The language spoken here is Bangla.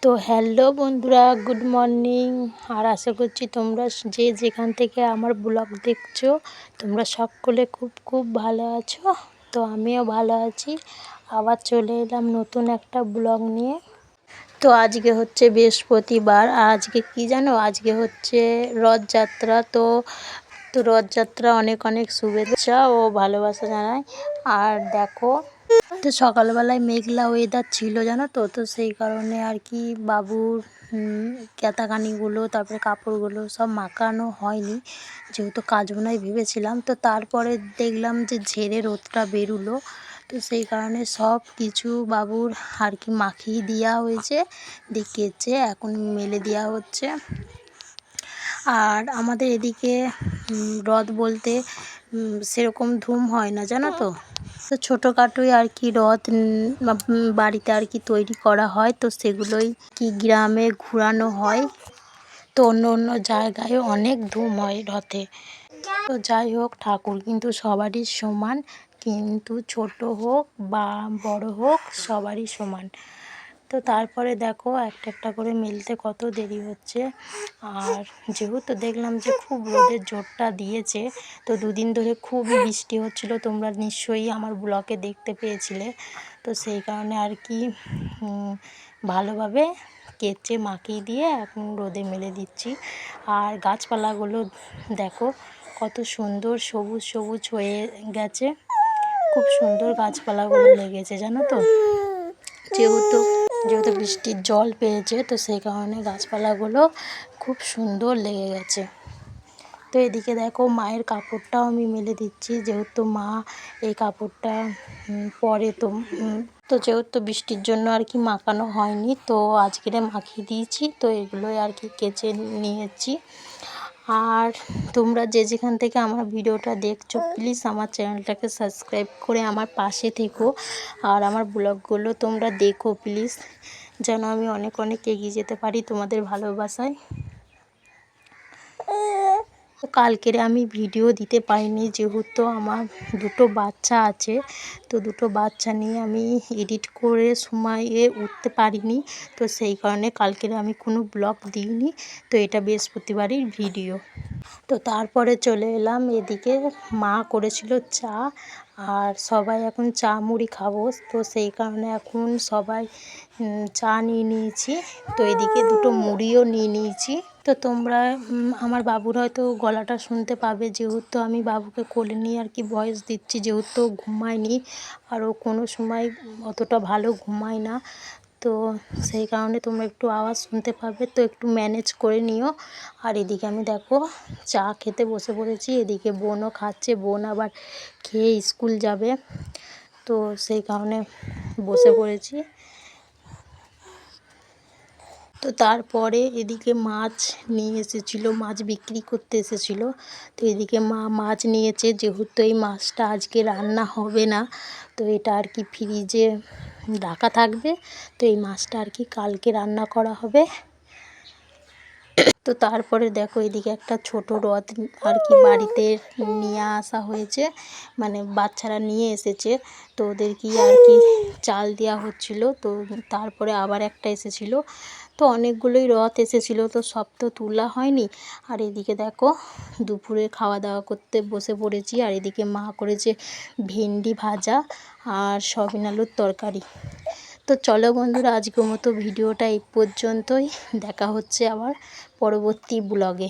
তো হ্যালো বন্ধুরা, গুড মর্নিং। আর আশা করছি তোমরা যে যেখান থেকে আমার ব্লগ দেখছো তোমরা সকলে খুব খুব ভালো আছো। তো আমিও ভালো আছি। আবার চলে এলাম নতুন একটা ব্লগ নিয়ে। তো আজকে হচ্ছে বৃহস্পতিবার, আর আজকে কি জানো, আজকে হচ্ছে রথযাত্রা। তো রথযাত্রা অনেক অনেক শুভেচ্ছা ও ভালোবাসা জানাই। আর দেখো, তো সকালবেলায় মেঘলা ওয়েদার ছিল জানো তো। তো সেই কারণে আর কি বাবুর ক্যাতাকানিগুলো তারপরে কাপড়গুলো সব মাখানো হয়নি, যেহেতু কাচবো নাই ভেবেছিলাম। তো তারপরে দেখলাম যে ঝেড়ে রোদটা বেরুলো, তো সেই কারণে সব কিছু বাবুর আর কি মাখিয়ে দেওয়া হয়েছে, কেচে এখন মেলে দেওয়া হচ্ছে। আর আমাদের এদিকে রথ বলতে সেরকম ধুম হয় না জানো তো। তো ছোটোখাটোই আর কি রথ বাড়িতে আর কি তৈরি করা হয়, তো সেগুলোই কি গ্রামে ঘোরানো হয়। তো অন্য অন্য জায়গায় অনেক ধুম হয় রথে। তো যাই হোক, ঠাকুর কিন্তু সবারই সমান, কিন্তু ছোট হোক বা বড় হোক সবারই সমান। তো তারপরে দেখো একটা একটা করে মেলতে কত দেরি হচ্ছে। আর যেহেতু দেখলাম যে খুব রোদের জোরটা দিয়েছে, তো দুদিন ধরে খুবই বৃষ্টি হচ্ছিল, তোমরা নিশ্চয়ই আমার ব্লগে দেখতে পেয়েছিলে। তো সেই কারণে আর কি ভালোভাবে কেচে মাখিয়ে দিয়ে এখন রোদে মেলে দিচ্ছি। আর গাছপালাগুলো দেখো কত সুন্দর সবুজ সবুজ হয়ে গেছে, খুব সুন্দর গাছপালাগুলো লেগেছে জানো তো। যেহেতু যেহেতু বৃষ্টির জল পেয়েছে, তো সেই কারণে গাছপালাগুলো খুব সুন্দর লেগে গেছে। তো এদিকে দেখো মায়ের কাপড়টাও আমি মেলে দিচ্ছি, যেহেতু মা এই কাপড়টা পরে। তো যেহেতু বৃষ্টির জন্য আর কি মাখানো হয়নি, তো আজকে মাখিয়ে দিয়েছি। তো এগুলোই আর কি কেচে নিয়েছি। আর তোমরা যে যেখান থেকে আমার ভিডিওটা দেখছো প্লিজ আমার চ্যানেলটাকে সাবস্ক্রাইব করে আমার পাশে থেকো। আর আমার ব্লগগুলো তোমরা দেখো প্লিজ, যেন আমি অনেক অনেক এগিয়ে যেতে পারি তোমাদের ভালোবাসায়। কালকের আমি ভিডিও দিতে পারিনি, যেহেতু আমার দুটো বাচ্চা আছে। তো দুটো বাচ্চা নিয়ে আমি এডিট করে সময়ে উঠতে পারিনি, তো সেই কারণে কালকের আমি কোনো ব্লগ দিইনি। তো এটা বৃহস্পতিবারের ভিডিও। তো তারপরে চলে এলাম এদিকে, মা করেছিল চা, আর সবাই এখন চা মুড়ি খাবো, তো সেই কারণে এখন সবাই চা নিয়ে নিয়েছি। তো এদিকে দুটো মুড়িও নিয়ে নিয়েছি। তো তোমরা আমার বাবুর হয়তো গলাটা শুনতে পাবে, যেহেতু আমি বাবুকে কোলে নিয়ে আর কি ভয়েস দিচ্ছি, যেহেতু ঘুমায়নি আর ও কোনো সময় অতটা ভালো ঘুমায় না। তো সেই কারণে তোমরা একটু আওয়াজ শুনতে পাবে, তো একটু ম্যানেজ করে নিও। আর এদিকে আমি দেখো চা খেতে বসে পড়েছি, এদিকে বোনও খাচ্ছে, বোন আবার খেয়ে স্কুল যাবে, তো সেই কারণে বসে পড়েছি। তো তারপরে এদিকে মাছ নিয়ে এসেছিলো, মাছ বিক্রি করতে এসেছিলো। তো এদিকে মা মাছ নিয়েছে, যেহেতু এই মাছটা আজকে রান্না হবে না, তো এটা আর কি ফ্রিজে রাখা থাকবে। তো এই মাছটা আর কি কালকে রান্না করা হবে। তো তারপরে দেখো এদিকে একটা ছোট রথ আর কি বাড়িতে নিয়ে আসা হয়েছে, মানে বাচ্চারা নিয়ে এসেছে। তো ওদেরকে আর কি চাল দেওয়া হচ্ছিল। তো তারপরে আবার একটা এসেছিল, তো অনেকগুলোই রথ এসেছিলো, তো সব তো তোলা হয়নি। আর এদিকে দেখো দুপুরে খাওয়া দাওয়া করতে বসে পড়েছি। আর এদিকে মা করেছে ভেন্ডি ভাজা আর সয়াবিন আলুর তরকারি। তো চলো বন্ধুরা, আজকের মতো ভিডিওটা এই পর্যন্তই। দেখা হচ্ছে আবার পরবর্তী ব্লগে।